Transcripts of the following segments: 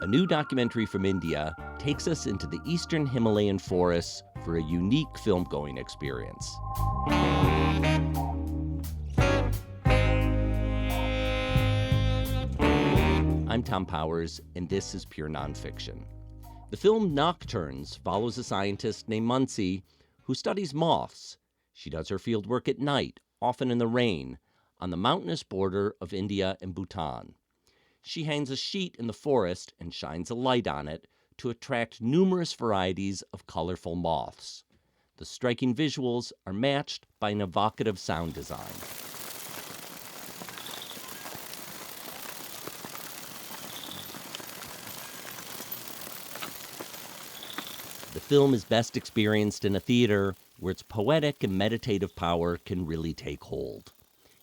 new documentary from India takes us into the eastern Himalayan forests for a unique film-going experience. I'm Tom Powers, and this is Pure Nonfiction. The film Nocturnes follows a scientist named Munsi who studies moths. She does her field work at night, often in the rain, on the mountainous border of India and Bhutan. She hangs a sheet in the forest and shines a light on it to attract numerous varieties of colorful moths. The striking visuals are matched by an evocative sound design. The film is best experienced in a theater where its poetic and meditative power can really take hold.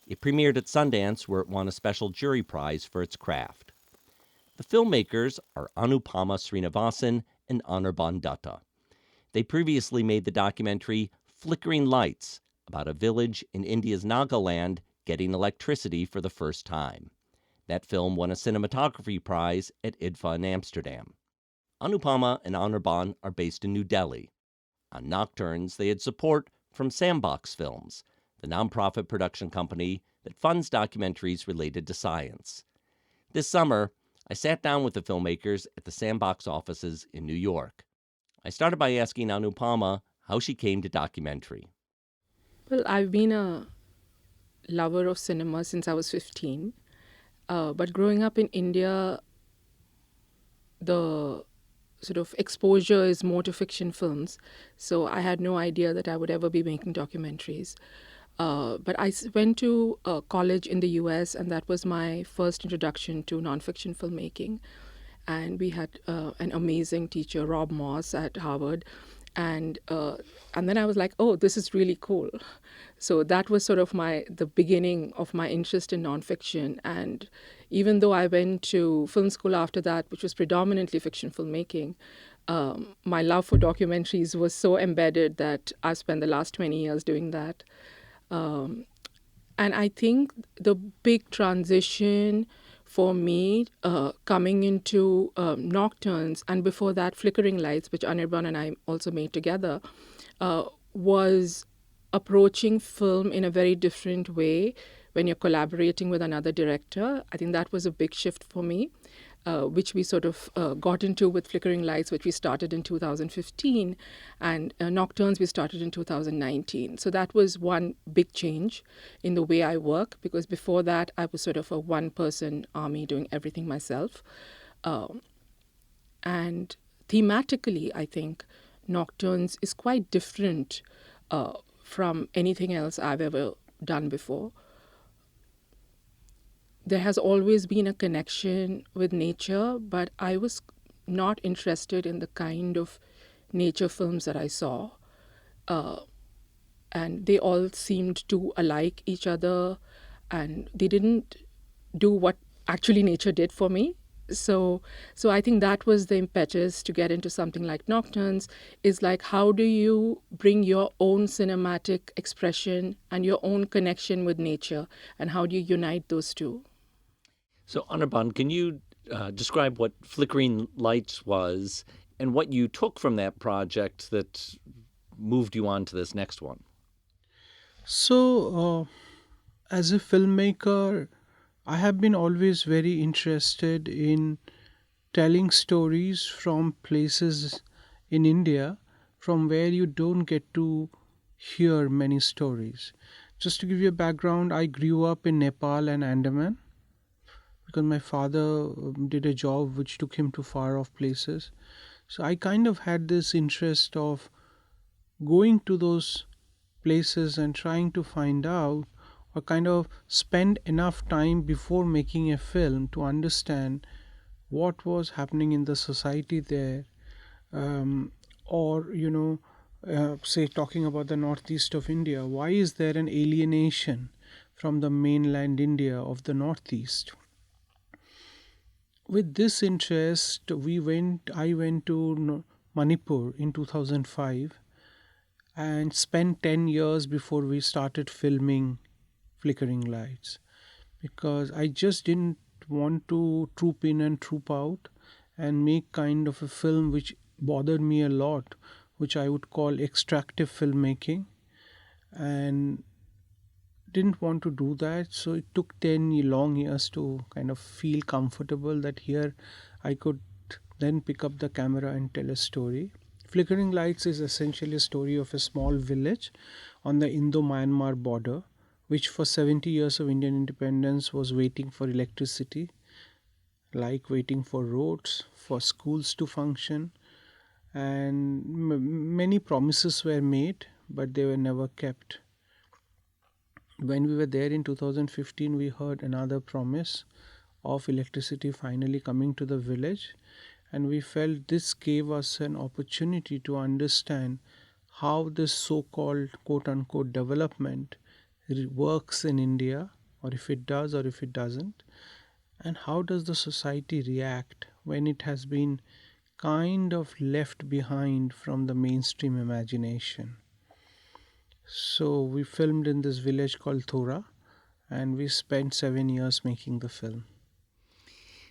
It premiered at Sundance, where it won a special jury prize for its craft. The filmmakers are Anupama Srinivasan and Anirban Dutta. They previously made the documentary Flickering Lights, about a village in India's Nagaland getting electricity for the first time. That film won a cinematography prize at IDFA in Amsterdam. Anupama and Anirban are based in New Delhi. On Nocturnes, they had support from Sandbox Films, the nonprofit production company that funds documentaries related to science. This summer, I sat down with the filmmakers at the Sandbox offices in New York. I started by asking Anupama how she came to documentary. Well, I've been a lover of cinema since I was 15. But growing up in India, the sort of exposure is more to fiction films. So I had no idea that I would ever be making documentaries. But I went to college in the US, and that was my first introduction to nonfiction filmmaking. And we had an amazing teacher, Rob Moss, at Harvard. And then I was like, oh, this is really cool. So that was sort of the beginning of my interest in nonfiction. And even though I went to film school after that, which was predominantly fiction filmmaking, my love for documentaries was so embedded that I've spent the last 20 years doing that. And I think the big transition for me coming into Nocturnes, and before that Flickering Lights, which Anirban and I also made together, was approaching film in a very different way when you're collaborating with another director. I think that was a big shift for me, which we sort of got into with Flickering Lights, which we started in 2015, and Nocturnes we started in 2019. So that was one big change in the way I work, because before that I was sort of a one-person army doing everything myself. And thematically, I think Nocturnes is quite different from anything else I've ever done before. There has always been a connection with nature, but I was not interested in the kind of nature films that I saw. And they all seemed to alike each other, and they didn't do what actually nature did for me. So I think that was the impetus to get into something like Nocturnes, is like, how do you bring your own cinematic expression and your own connection with nature, and how do you unite those two? So, Anirban, can you describe what Flickering Lights was and what you took from that project that moved you on to this next one? So, as a filmmaker, I have been always very interested in telling stories from places in India from where you don't get to hear many stories. Just to give you a background, I grew up in Nepal and Andaman because my father did a job which took him to far off places. So I kind of had this interest of going to those places and trying to find out, or kind of spend enough time before making a film to understand what was happening in the society there, or say talking about the northeast of India, why is there an alienation from the mainland India of the northeast? With this interest, I went to Manipur in 2005 and spent 10 years before we started filming Flickering Lights, because I just didn't want to troop in and troop out, and make kind of a film which bothered me a lot, which I would call extractive filmmaking, and didn't want to do that. So it took 10 long years to kind of feel comfortable that here I could then pick up the camera and tell a story. Flickering Lights is essentially a story of a small village on the Indo Myanmar border, which for 70 years of Indian independence was waiting for electricity, like waiting for roads, for schools to function, and many promises were made, but they were never kept. When we were there in 2015, we heard another promise of electricity finally coming to the village, and we felt this gave us an opportunity to understand how this so called quote unquote development works in India, or if it does, or if it doesn't, and how does the society react when it has been kind of left behind from the mainstream imagination. So we filmed in this village called Thora, and we spent 7 years making the film.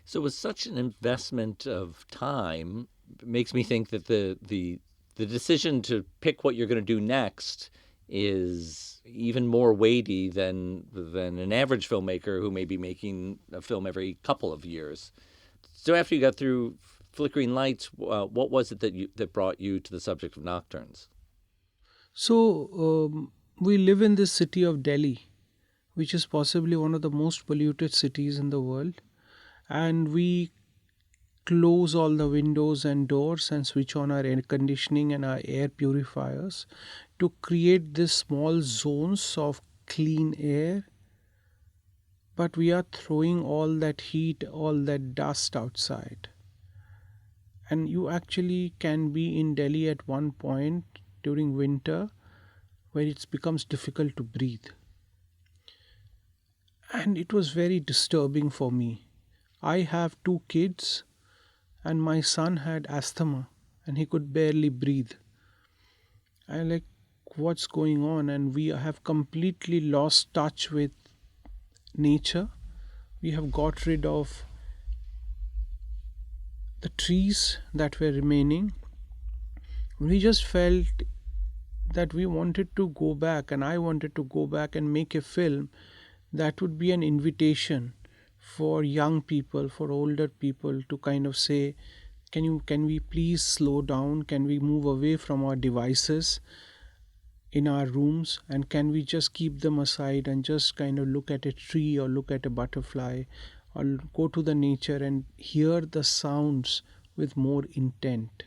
So, with such an investment of time, it makes me think that the decision to pick what you're going to do next is even more weighty than an average filmmaker who may be making a film every couple of years. So, after you got through Flickering Lights, what was it that brought you to the subject of Nocturnes? So we live in this city of Delhi, which is possibly one of the most polluted cities in the world, and we close all the windows and doors and switch on our air conditioning and our air purifiers to create these small zones of clean air, but we are throwing all that heat, all that dust outside. And you actually can be in Delhi at one point during winter where it becomes difficult to breathe. And it was very disturbing for me. I have 2 kids, and my son had asthma and he could barely breathe. I like, what's going on? And we have completely lost touch with nature. We have got rid of the trees that were remaining. We just felt that we wanted to go back, and I wanted to go back and make a film that would be an invitation for young people, for older people to kind of say, can we please slow down? Can we move away from our devices in our rooms, and can we just keep them aside and just kind of look at a tree or look at a butterfly or go to the nature and hear the sounds with more intent,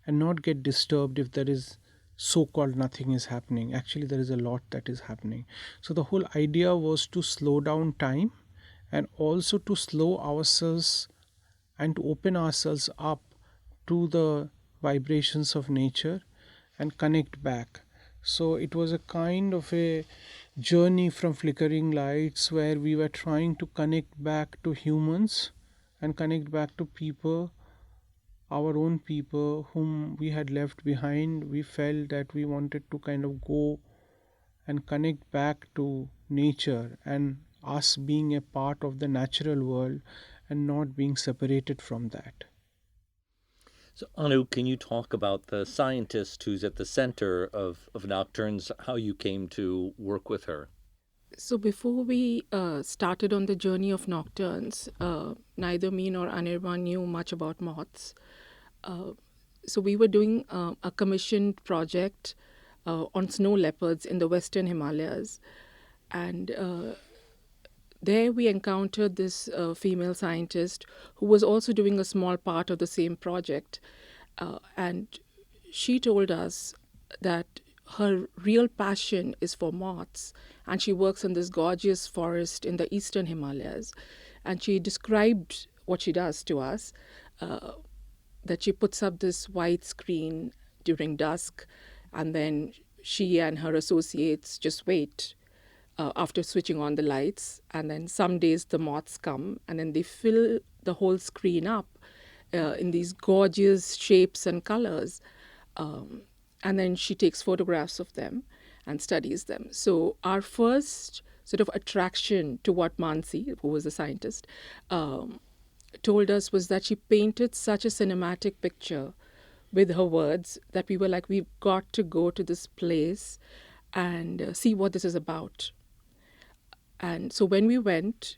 and not get disturbed if there is so called nothing is happening. Actually, there is a lot that is happening. So the whole idea was to slow down time, and also to slow ourselves and to open ourselves up to the vibrations of nature and connect back. So it was a kind of a journey from Flickering Lights where we were trying to connect back to humans and connect back to people, our own people whom we had left behind. We felt that we wanted to kind of go and connect back to nature and us being a part of the natural world and not being separated from that. So, Anu, can you talk about the scientist who's at the center of Nocturnes, how you came to work with her? So before we started on the journey of Nocturnes, neither me nor Anirban knew much about moths. So we were doing a commissioned project on snow leopards in the western Himalayas. And there we encountered this female scientist who was also doing a small part of the same project. And she told us that her real passion is for moths, and she works in this gorgeous forest in the eastern Himalayas. And she described what she does to us, that she puts up this white screen during dusk, and then she and her associates just wait after switching on the lights. And then some days the moths come, and then they fill the whole screen up in these gorgeous shapes and colors. And then she takes photographs of them and studies them. So our first sort of attraction to what Mansi, who was a scientist, told us was that she painted such a cinematic picture with her words that we were like, we've got to go to this place and see what this is about. And so when we went,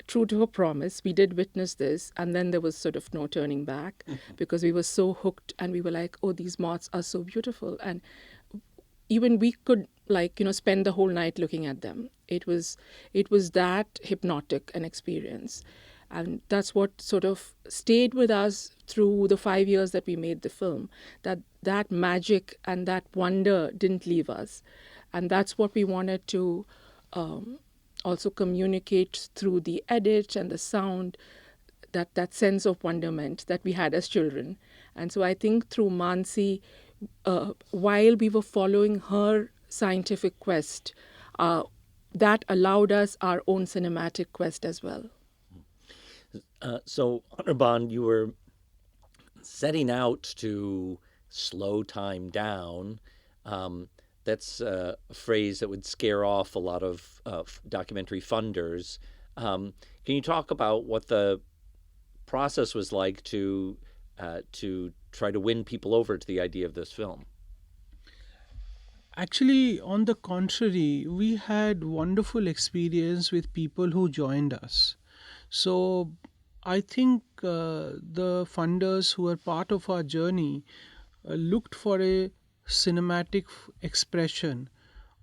true to her promise, we did witness this, and then there was sort of no turning back because we were so hooked and we were like, oh, these moths are so beautiful. And even we could, like, spend the whole night looking at them. It was that hypnotic an experience. And that's what sort of stayed with us through the 5 years that we made the film. That magic and that wonder didn't leave us. And that's what we wanted to also communicate through the edit and the sound, that sense of wonderment that we had as children. And so I think through Mansi, while we were following her scientific quest, that allowed us our own cinematic quest as well. So, Anirban, you were setting out to slow time down. That's a phrase that would scare off a lot of documentary funders. Can you talk about what the process was like to try to win people over to the idea of this film? Actually, on the contrary, we had wonderful experience with people who joined us. So I think the funders who were part of our journey looked for a cinematic expression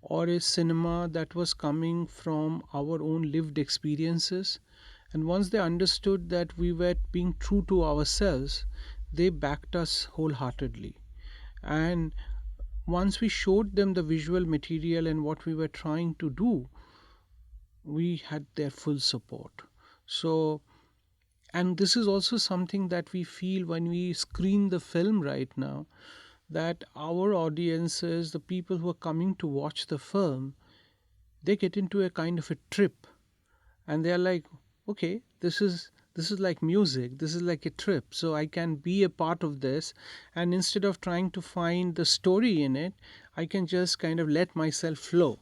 or a cinema that was coming from our own lived experiences. And once they understood that we were being true to ourselves, they backed us wholeheartedly. And once we showed them the visual material and what we were trying to do, we had their full support. So, and this is also something that we feel when we screen the film right now, that our audiences, the people who are coming to watch the film, they get into a kind of a trip, and they're like, okay, this is like music, this is like a trip, so I can be a part of this. And instead of trying to find the story in it, I can just kind of let myself flow.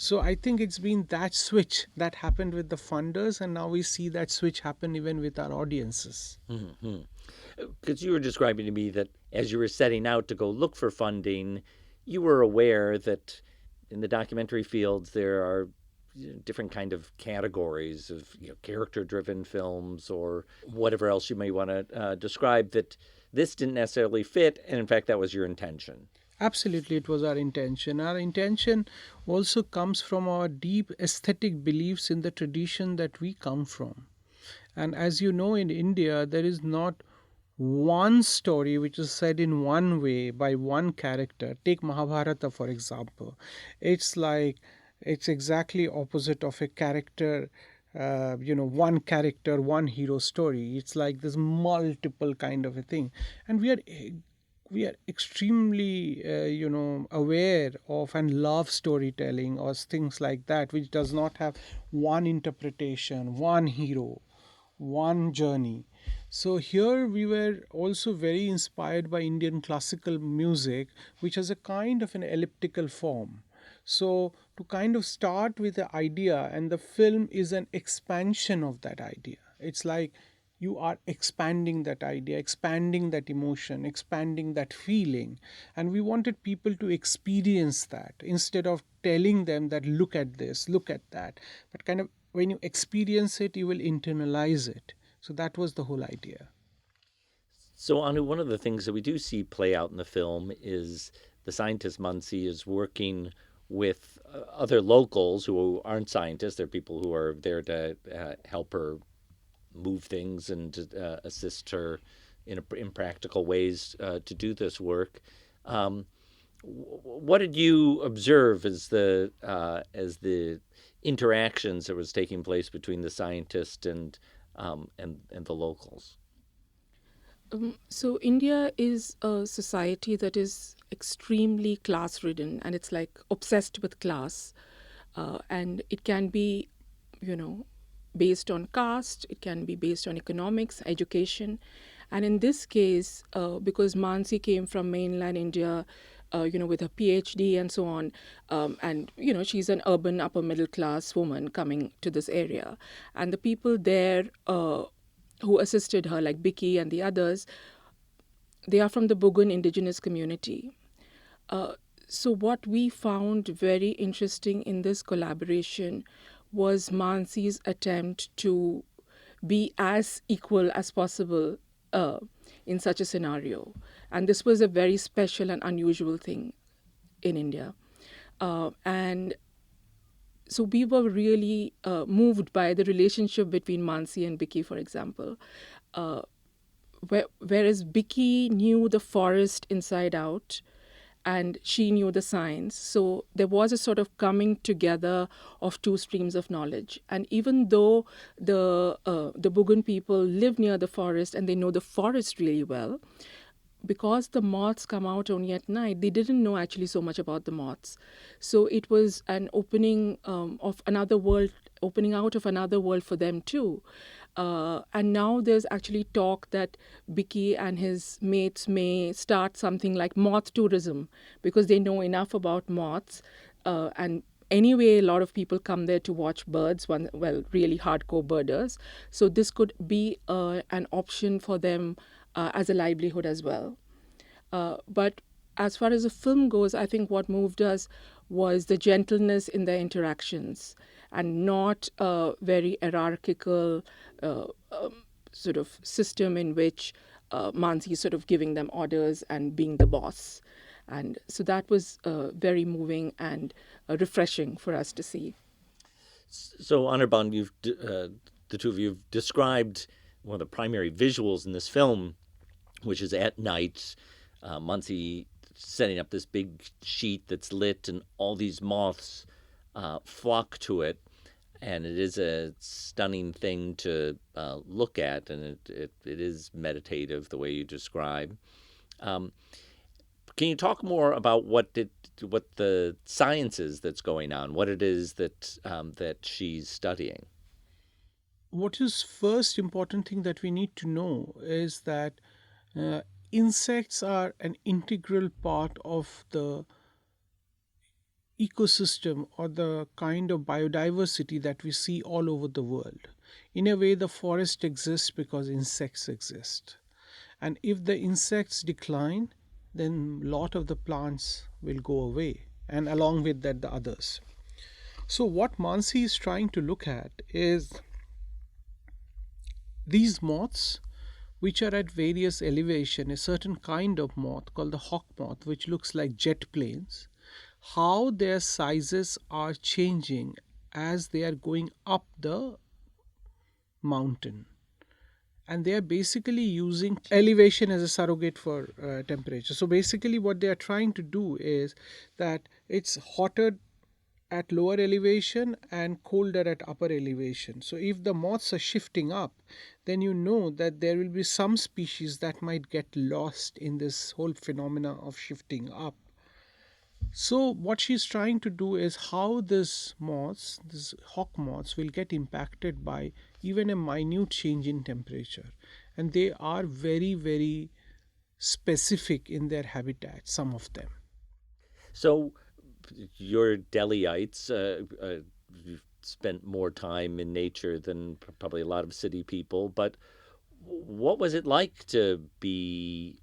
So I think it's been that switch that happened with the funders, and now we see that switch happen even with our audiences. Because you were describing to me that as you were setting out to go look for funding, you were aware that in the documentary fields there are different kind of categories of character-driven films or whatever else you may want to describe, that this didn't necessarily fit, and in fact that was your intention. Absolutely, it was our intention. Our intention also comes from our deep aesthetic beliefs in the tradition that we come from. And as you know, in India, there is not one story which is said in one way by one character. Take Mahabharata, for example. It's like, it's exactly opposite of a character, one character, one hero story. It's like this multiple kind of a thing. And we are extremely aware of and love storytelling or things like that, which does not have one interpretation, one hero, one journey. So here we were also very inspired by Indian classical music, which has a kind of an elliptical form. So to kind of start with the idea, and the film is an expansion of that idea. It's like you are expanding that idea, expanding that emotion, expanding that feeling. And we wanted people to experience that instead of telling them that look at this, look at that. But kind of when you experience it, you will internalize it. So that was the whole idea. So, Anu, one of the things that we do see play out in the film is the scientist Mansi is working with other locals who aren't scientists. They're people who are there to help her move things and to assist her in practical ways to do this work. What did you observe as the interactions that was taking place between the scientist and the locals? So India is a society that is extremely class ridden, and it's like obsessed with class. And it can be, you know, based on caste, it can be based on economics, education. And in this case, because Mansi came from mainland India, with her PhD and so on, and, she's an urban upper middle class woman coming to this area. And the people there who assisted her, like Bicky and the others, they are from the Bugun indigenous community. Uh, so, what we found very interesting in this collaboration was Mansi's attempt to be as equal as possible uh, in such a scenario. And this was a very special and unusual thing in India. And so we were really moved by the relationship between Mansi and Bicky, for example. Uh, Whereas Bicky knew the forest inside out and she knew the science. So there was a sort of coming together of two streams of knowledge. And even though the Bugun people live near the forest and they know the forest really well, because the moths come out only at night, they didn't know actually so much about the moths. So it was an opening of another world, opening out of another world for them too. And now there's actually talk that Bicky and his mates may start something like moth tourism because they know enough about moths. And anyway, a lot of people come there to watch birds, well, really hardcore birders. So this could be an option for them as a livelihood as well. But as far as the film goes, I think what moved us was the gentleness in their interactions and not a very hierarchical sort of system in which Mansi is sort of giving them orders and being the boss. And so that was very moving and refreshing for us to see. So, Anirban, the two of you have described one of the primary visuals in this film, which is at night, Muncie setting up this big sheet that's lit, and all these moths flock to it. And it is a stunning thing to look at, and it is meditative the way you describe. Um, can you talk more about what the science is that's going on, what it is that she's studying? What is first important thing that we need to know is that insects are an integral part of the ecosystem or the kind of biodiversity that we see all over the world. In a way, the forest exists because insects exist. And if the insects decline, then a lot of the plants will go away, and along with that, the others. So, what Mansi is trying to look at is these moths which are at various elevation, a certain kind of moth called the hawk moth, which looks like jet planes, how their sizes are changing as they are going up the mountain. And they are basically using elevation as a surrogate for temperature. So basically what they are trying to do is that it's hotter at lower elevation and colder at upper elevation. So if the moths are shifting up, then you know that there will be some species that might get lost in this whole phenomena of shifting up. So what she's trying to do is how these hawk moths, will get impacted by even a minute change in temperature. And they are very, very specific in their habitat, some of them. So, you're Delhiites. You've spent more time in nature than probably a lot of city people. But what was it like to be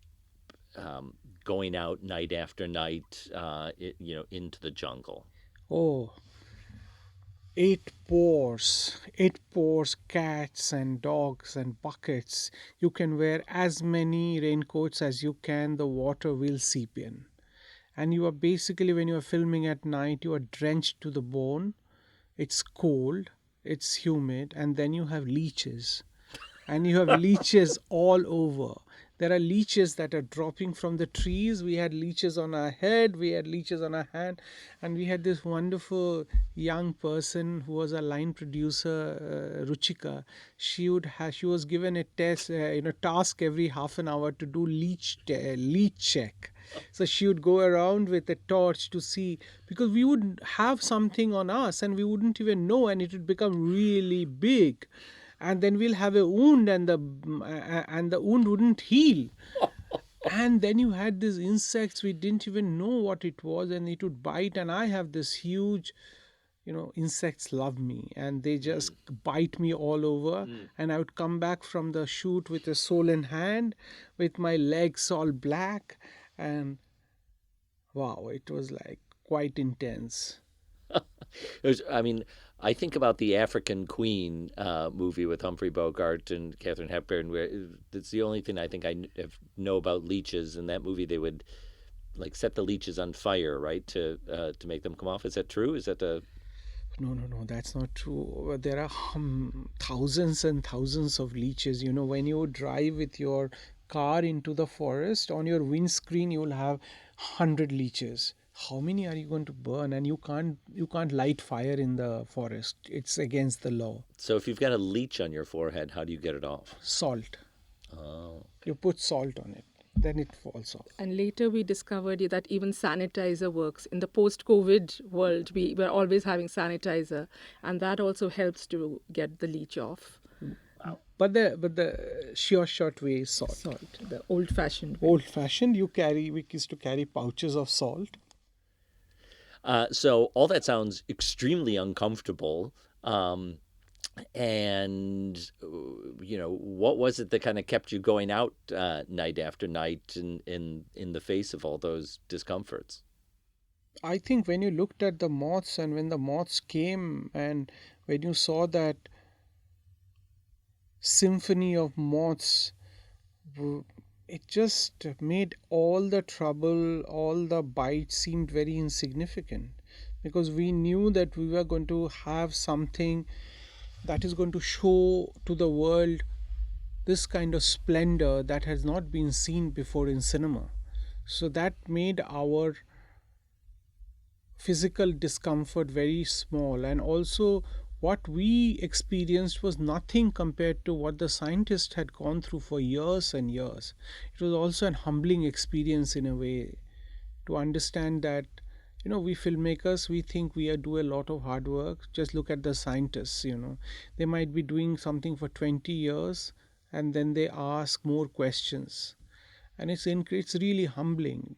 going out night after night, into the jungle? Oh, it pours cats and dogs and buckets. You can wear as many raincoats as you can, the water will seep in. And you are basically, when you are filming at night, you are drenched to the bone. It's cold, it's humid, and then you have leeches. And you have leeches all over. There are leeches that are dropping from the trees. We had leeches on our head, we had leeches on our hand, and we had this wonderful young person who was a line producer, Ruchika. She was given a task every half an hour to do leech check. So she would go around with a torch to see, because we would have something on us and we wouldn't even know, and it would become really big, and then we'll have a wound, and the wound wouldn't heal. And then you had these insects, we didn't even know what it was, and it would bite. And I have this huge insects love me and they just bite me all over. And I would come back from the shoot with a swollen hand, with my legs all black. And wow, it was like quite intense. I mean, I think about the African Queen movie with Humphrey Bogart and Katharine Hepburn, where it's the only thing I think know about leeches. In that movie, they would like set the leeches on fire, right, to make them come off. Is that true? Is that a No, no, no, that's not true. There are thousands and thousands of leeches. When you drive with your car into the forest, on your windscreen, you will have 100 leeches. How many are you going to burn? And you can't light fire in the forest. It's against the law. so? If you've got a leech on your forehead, how do you get it off? Salt. Oh, You put salt on it, then it falls off. And later we discovered that even sanitizer works. In the post-COVID world, we were always having sanitizer, and that also helps to get the leech off. But the sure shot way is salt. Salt, the old-fashioned way. Old fashioned, we used to carry pouches of salt. so all that sounds extremely uncomfortable. And what was it that kind of kept you going out night after night in the face of all those discomforts? I think when you looked at the moths and when the moths came and when you saw that symphony of moths, it just made all the trouble, all the bites seemed very insignificant, because we knew that we were going to have something that is going to show to the world this kind of splendor that has not been seen before in cinema. So that made our physical discomfort very small, and also what we experienced was nothing compared to what the scientists had gone through for years and years. It was also an humbling experience in a way, to understand that we filmmakers, we think we do a lot of hard work. Just look at the scientists. They might be doing something for 20 years and then they ask more questions, and it's really humbling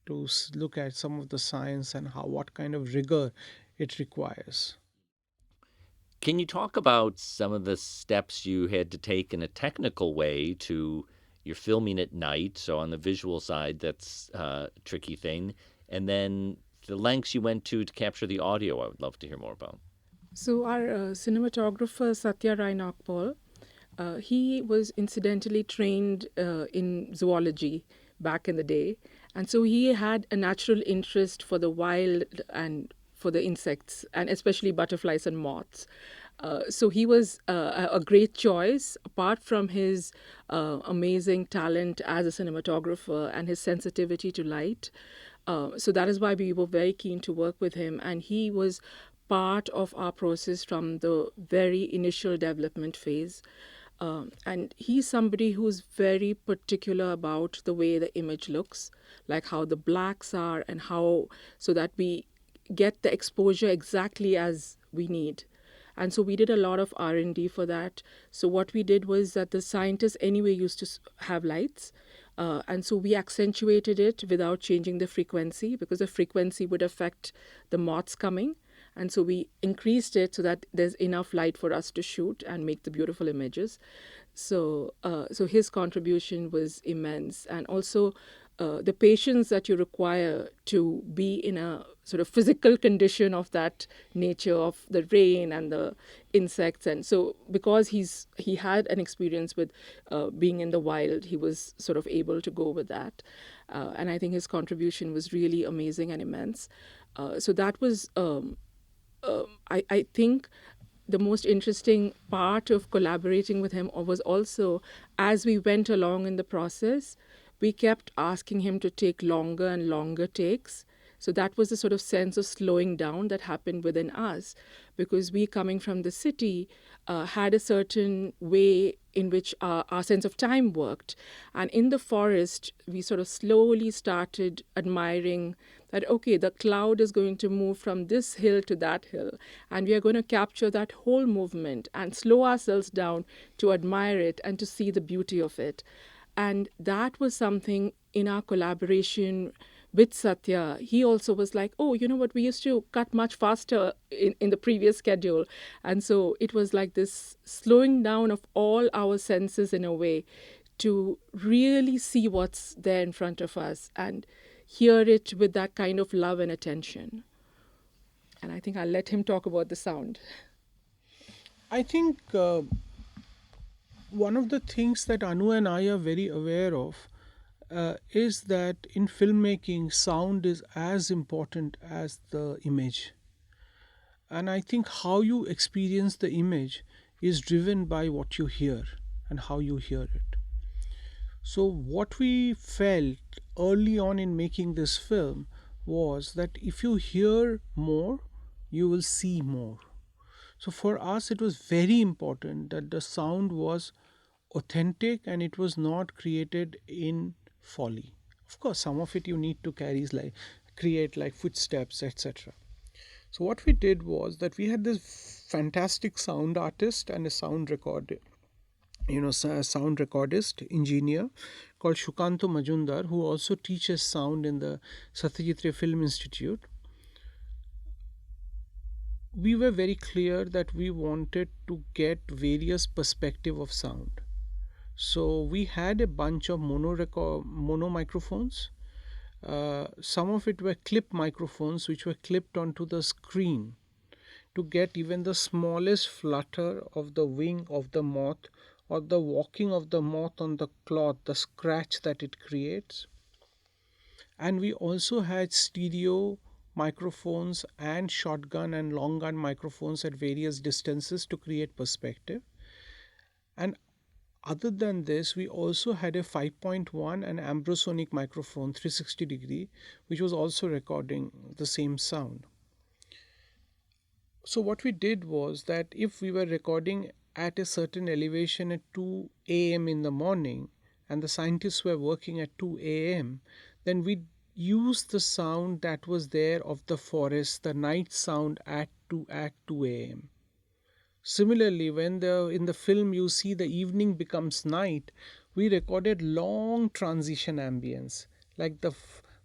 to look at some of the science and what kind of rigor it requires. Can you talk about some of the steps you had to take in a technical way to you're filming at night, so on the visual side, that's a tricky thing, and then the lengths you went to capture the audio? I would love to hear more about. So our cinematographer Satya Rai Nagpal, he was incidentally trained in zoology back in the day, and so he had a natural interest for the wild and for the insects, and especially butterflies and moths. So he was a great choice, apart from his amazing talent as a cinematographer and his sensitivity to light. So that is why we were very keen to work with him. And he was part of our process from the very initial development phase. And he's somebody who's very particular about the way the image looks, like how the blacks are and how, so that we get the exposure exactly as we need. And so we did a lot of R&D for that. So what we did was that the scientists anyway used to have lights. And so we accentuated it without changing the frequency, because the frequency would affect the moths coming. And so we increased it so that there's enough light for us to shoot and make the beautiful images. So his contribution was immense. And also the patience that you require to be in a sort of physical condition of that nature, of the rain and the insects. And so because he had an experience with being in the wild, he was sort of able to go with that. And I think his contribution was really amazing and immense. So that was, I think, the most interesting part of collaborating with him was also, as we went along in the process, we kept asking him to take longer and longer takes. So that was a sort of sense of slowing down that happened within us, because we, coming from the city, had a certain way in which our sense of time worked. And in the forest, we sort of slowly started admiring that, okay, the cloud is going to move from this hill to that hill, and we are going to capture that whole movement and slow ourselves down to admire it and to see the beauty of it. And that was something in our collaboration with Satya, he also was like, oh, you know what, we used to cut much faster in the previous schedule. And so it was like this slowing down of all our senses in a way to really see what's there in front of us and hear it with that kind of love and attention. And I think I'll let him talk about the sound. I think one of the things that Anu and I are very aware of is that in filmmaking, sound is as important as the image. And I think how you experience the image is driven by what you hear and how you hear it. So, what we felt early on in making this film was that if you hear more, you will see more. So, for us, it was very important that the sound was authentic and it was not created in folly. Of course, some of it you need to carry, like create like footsteps, etc. So, what we did was that we had this fantastic sound artist and a sound recorder, a sound recordist engineer called Shukanto Majumdar, who also teaches sound in the Satyajit Ray Film Institute. We were very clear that we wanted to get various perspective of sound. So we had a bunch of mono microphones. Some of it were clip microphones which were clipped onto the screen to get even the smallest flutter of the wing of the moth or the walking of the moth on the cloth, the scratch that it creates. And we also had stereo microphones and shotgun and long gun microphones at various distances to create perspective. And other than this, we also had a 5.1 and ambrosonic microphone 360 degree, which was also recording the same sound. So what we did was that if we were recording at a certain elevation at 2 a.m. in the morning and the scientists were working at 2 a.m., then we used the sound that was there of the forest, the night sound at 2 a.m. Similarly, when in the film you see the evening becomes night, we recorded long transition ambience, like the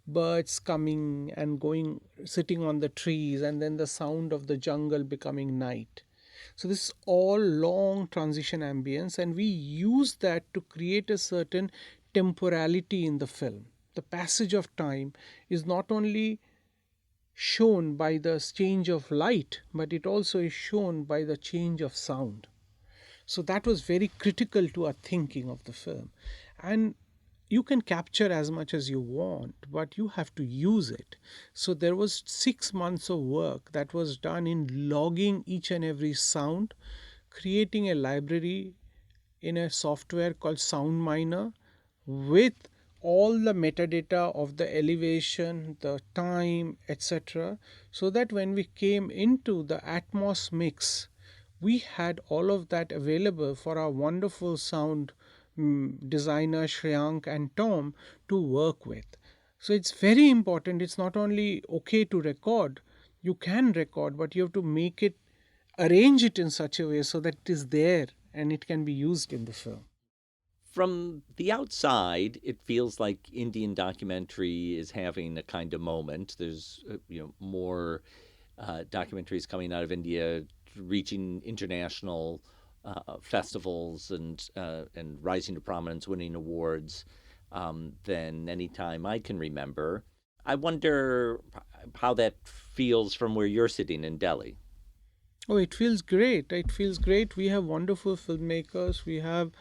birds coming and going, sitting on the trees, and then the sound of the jungle becoming night. So this is all long transition ambience, and we use that to create a certain temporality in the film. The passage of time is not only shown by the change of light, but it also is shown by the change of sound. So that was very critical to our thinking of the film. And you can capture as much as you want, but you have to use it. So there was 6 months of work that was done in logging each and every sound, creating a library in a software called Sound Miner with all the metadata of the elevation, the time, etc. So that when we came into the Atmos mix, we had all of that available for our wonderful sound designer Shreyank and Tom to work with. So it's very important. It's not only okay to record, you can record, but you have to make it, arrange it in such a way so that it is there and it can be used in the film. From the outside, it feels like Indian documentary is having a kind of moment. There's more documentaries coming out of India, reaching international festivals and rising to prominence, winning awards than any time I can remember. I wonder how that feels from where you're sitting in Delhi. Oh, it feels great. It feels great. We have wonderful filmmakers. We have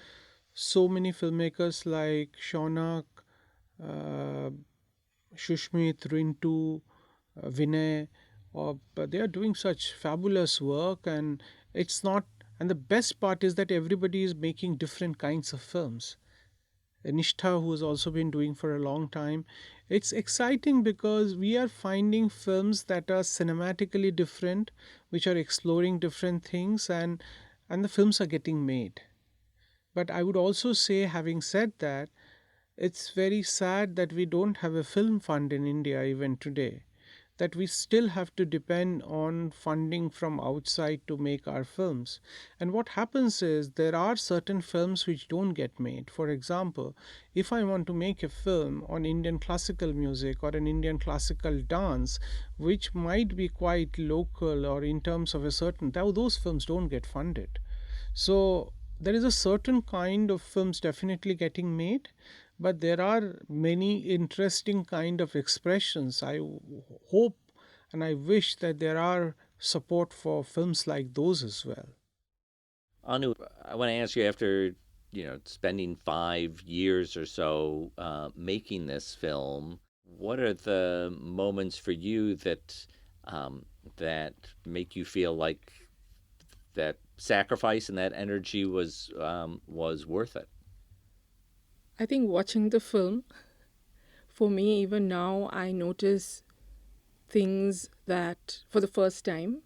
so many filmmakers like Shaunak, uh, Shushmit, Rintu, Vinay. But they are doing such fabulous work, and it's not. And the best part is that everybody is making different kinds of films. Nishtha, who has also been doing for a long time. It's exciting because we are finding films that are cinematically different, which are exploring different things, and the films are getting made. But I would also say, having said that, it's very sad that we don't have a film fund in India even today. that we still have to depend on funding from outside to make our films. And what happens is there are certain films which don't get made. For example, if I want to make a film on Indian classical music or an Indian classical dance, which might be quite local or in terms of a certain, those films don't get funded. So there is a certain kind of films definitely getting made, but there are many interesting kind of expressions. I hope and I wish that there are support for films like those as well. Anu, I want to ask you, after spending 5 years or so making this film, what are the moments for you that make you feel like that sacrifice and that energy was worth it? I think watching the film, for me, even now, I notice things that for the first time.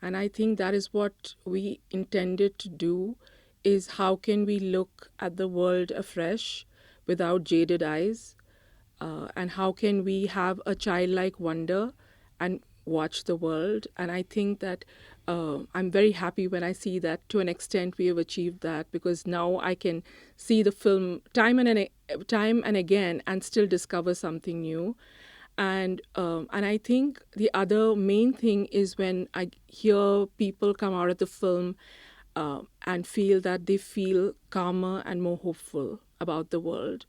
And I think that is what we intended to do, is how can we look at the world afresh without jaded eyes? And how can we have a childlike wonder and watch the world? And I think that I'm very happy when I see that to an extent we have achieved that, because now I can see the film time and again and still discover something new. And I think the other main thing is when I hear people come out of the film and feel that they feel calmer and more hopeful about the world.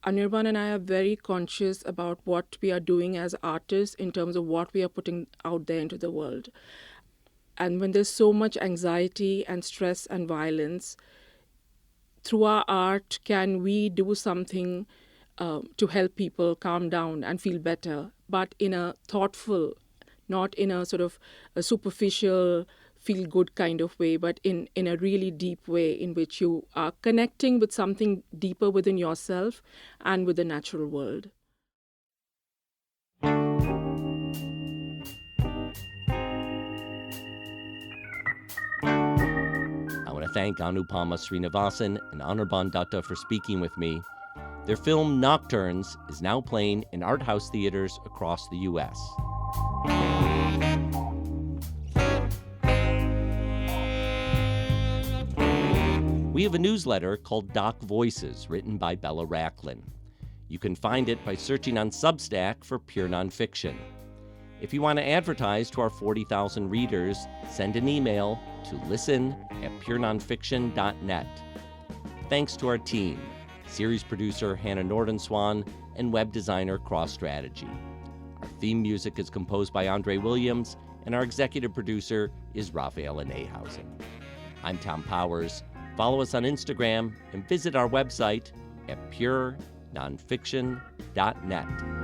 Anirban and I are very conscious about what we are doing as artists in terms of what we are putting out there into the world. And when there's so much anxiety and stress and violence, through our art, can we do something to help people calm down and feel better, but in a thoughtful, not in a sort of a superficial, feel good kind of way, but in a really deep way in which you are connecting with something deeper within yourself and with the natural world. I want to thank Anupama Srinivasan and Anirban Dutta for speaking with me. Their film Nocturnes is now playing in art house theaters across the U.S. We have a newsletter called Doc Voices, written by Bella Racklin. You can find it by searching on Substack for Pure Nonfiction. If you want to advertise to our 40,000 readers, send an email to listen@purenonfiction.net. Thanks to our team, series producer Hannah Nordenswan and web designer Cross Strategy. Our theme music is composed by Andre Williams, and our executive producer is Raphael Nehausen. I'm Tom Powers. Follow us on Instagram and visit our website at purenonfiction.net.